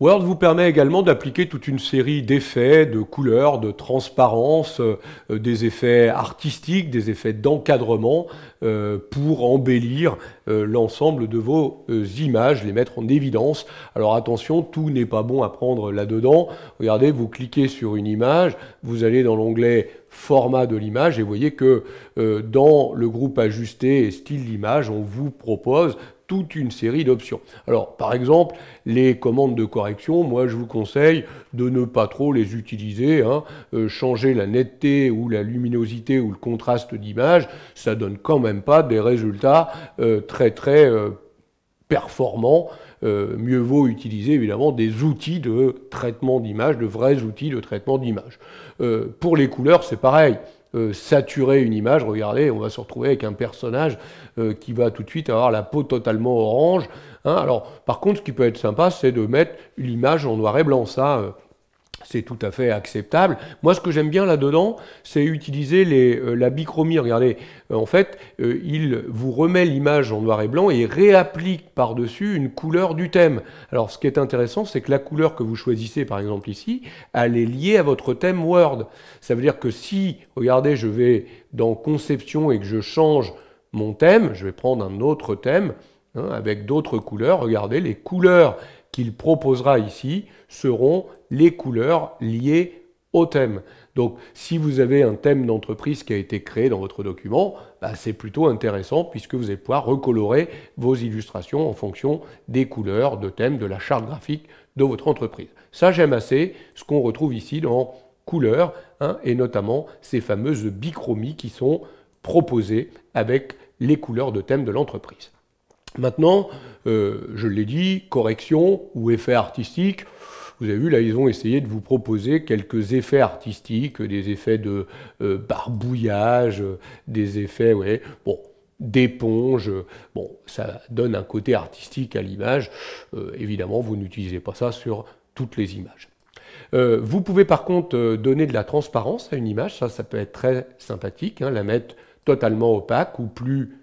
Word vous permet également d'appliquer toute une série d'effets, de couleurs, de transparence, des effets artistiques, des effets d'encadrement pour embellir l'ensemble de vos images, les mettre en évidence. Alors attention, tout n'est pas bon à prendre là-dedans. Regardez, vous cliquez sur une image, vous allez dans l'onglet format de l'image et vous voyez que dans le groupe ajusté et style d'image, on vous propose toute une série d'options. Alors, par exemple, les commandes de correction, moi je vous conseille de ne pas trop les utiliser. Changer la netteté ou la luminosité ou le contraste d'image, ça donne quand même pas des résultats très performants. Mieux vaut utiliser évidemment des outils de traitement d'image, de vrais outils de traitement d'image. Pour les couleurs, c'est pareil. Saturer une image, regardez, on va se retrouver avec un personnage qui va tout de suite avoir la peau totalement orange. Alors, par contre, ce qui peut être sympa, c'est de mettre l'image en noir et blanc. Ça, c'est tout à fait acceptable. Moi, ce que j'aime bien là-dedans, c'est utiliser la bichromie. Regardez, en fait, il vous remet l'image en noir et blanc et réapplique par-dessus une couleur du thème. Alors, ce qui est intéressant, c'est que la couleur que vous choisissez, par exemple ici, elle est liée à votre thème Word. Ça veut dire que si, regardez, je vais dans Conception et que je change mon thème, je vais prendre un autre thème, avec d'autres couleurs. Regardez, les couleurs qu'il proposera ici seront les couleurs liées au thème. Donc, si vous avez un thème d'entreprise qui a été créé dans votre document, c'est plutôt intéressant puisque vous allez pouvoir recolorer vos illustrations en fonction des couleurs de thème de la charte graphique de votre entreprise. Ça, j'aime assez ce qu'on retrouve ici dans couleurs, et notamment ces fameuses bichromies qui sont proposées avec les couleurs de thème de l'entreprise. Maintenant, je l'ai dit, correction ou effet artistique. Vous avez vu, là, ils ont essayé de vous proposer quelques effets artistiques, des effets de barbouillage, des effets, d'éponge. Bon, ça donne un côté artistique à l'image. Évidemment, vous n'utilisez pas ça sur toutes les images. Vous pouvez par contre donner de la transparence à une image. Ça peut être très sympathique, la mettre totalement opaque ou plus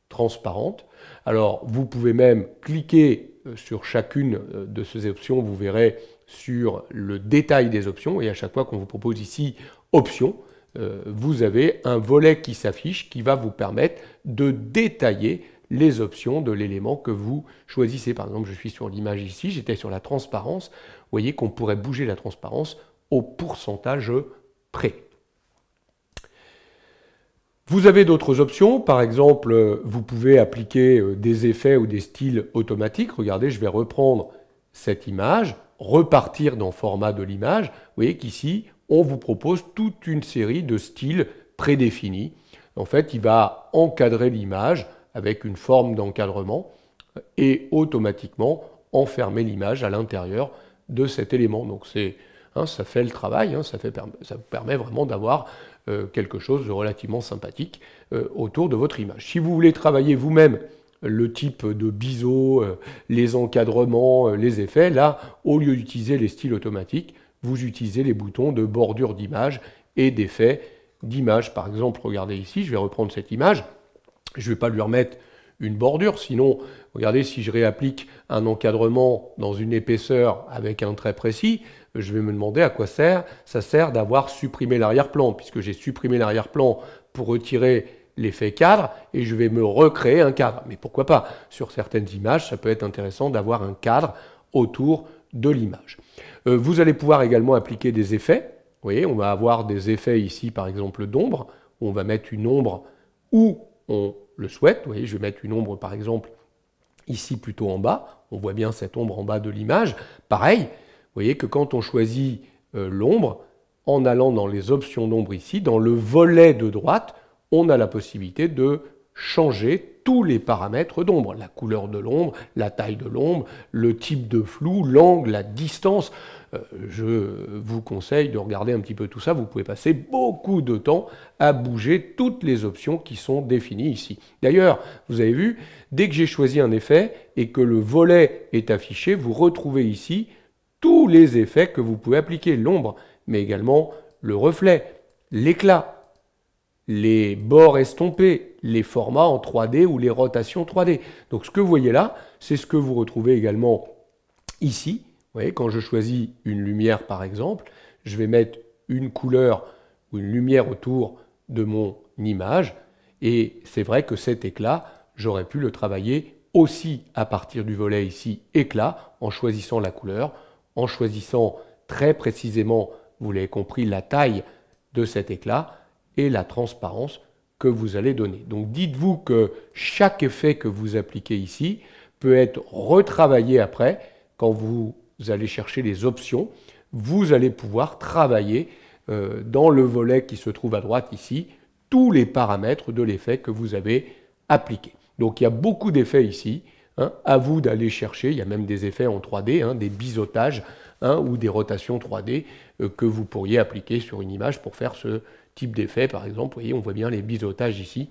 transparente. Alors, vous pouvez même cliquer sur chacune de ces options, vous verrez sur le détail des options, et à chaque fois qu'on vous propose ici options, vous avez un volet qui s'affiche qui va vous permettre de détailler les options de l'élément que vous choisissez. Par exemple, je suis sur l'image ici, j'étais sur la transparence. Vous voyez qu'on pourrait bouger la transparence au pourcentage près. Vous avez d'autres options, par exemple, vous pouvez appliquer des effets ou des styles automatiques. Regardez, je vais reprendre cette image, repartir dans format de l'image. Vous voyez qu'ici, on vous propose toute une série de styles prédéfinis. En fait, il va encadrer l'image avec une forme d'encadrement et automatiquement enfermer l'image à l'intérieur de cet élément. Donc ça fait le travail, ça vous permet vraiment d'avoir quelque chose de relativement sympathique autour de votre image. Si vous voulez travailler vous-même le type de biseau, les encadrements, les effets, là, au lieu d'utiliser les styles automatiques, vous utilisez les boutons de bordure d'image et d'effet d'image. Par exemple, regardez ici, je vais reprendre cette image, je ne vais pas lui remettre une bordure, sinon, regardez, si je réapplique un encadrement dans une épaisseur avec un trait précis, je vais me demander à quoi ça sert d'avoir supprimé l'arrière-plan, puisque j'ai supprimé l'arrière-plan pour retirer l'effet cadre, et je vais me recréer un cadre. Mais pourquoi pas? Sur certaines images, ça peut être intéressant d'avoir un cadre autour de l'image. Vous allez pouvoir également appliquer des effets. Vous voyez, on va avoir des effets ici, par exemple, d'ombre. On va mettre une ombre où on le souhaite. Vous voyez, je vais mettre une ombre, par exemple, ici plutôt en bas. On voit bien cette ombre en bas de l'image. Pareil, vous voyez que quand on choisit l'ombre, en allant dans les options d'ombre ici, dans le volet de droite, on a la possibilité de changer tous les paramètres d'ombre. La couleur de l'ombre, la taille de l'ombre, le type de flou, l'angle, la distance. Je vous conseille de regarder un petit peu tout ça. Vous pouvez passer beaucoup de temps à bouger toutes les options qui sont définies ici. D'ailleurs, vous avez vu, dès que j'ai choisi un effet et que le volet est affiché, vous retrouvez ici tous les effets que vous pouvez appliquer. L'ombre, mais également le reflet, l'éclat, les bords estompés, les formats en 3D ou les rotations 3D. Donc ce que vous voyez là, c'est ce que vous retrouvez également ici. voyez, quand je choisis une lumière par exemple, je vais mettre une couleur ou une lumière autour de mon image. Et c'est vrai que cet éclat, j'aurais pu le travailler aussi à partir du volet ici éclat, en choisissant la couleur, en choisissant très précisément, vous l'avez compris, la taille de cet éclat et la transparence que vous allez donner. Donc dites-vous que chaque effet que vous appliquez ici peut être retravaillé après. Quand vous allez chercher les options, vous allez pouvoir travailler dans le volet qui se trouve à droite ici, tous les paramètres de l'effet que vous avez appliqué. Donc il y a beaucoup d'effets ici, hein, à vous d'aller chercher. Il y a même des effets en 3D, hein, des biseautages, hein, ou des rotations 3D que vous pourriez appliquer sur une image pour faire ce type d'effet. Par exemple, vous voyez, on voit bien les biseautages ici,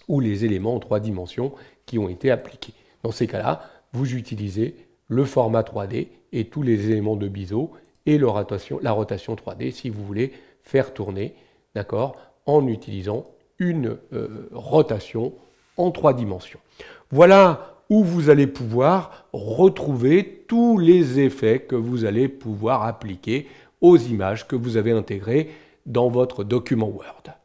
ou les éléments en 3 dimensions qui ont été appliqués. Dans ces cas-là, vous utilisez le format 3D et tous les éléments de biseau et la rotation 3D si vous voulez faire tourner, d'accord, en utilisant une rotation en 3 dimensions. Voilà où vous allez pouvoir retrouver tous les effets que vous allez pouvoir appliquer aux images que vous avez intégrées dans votre document Word.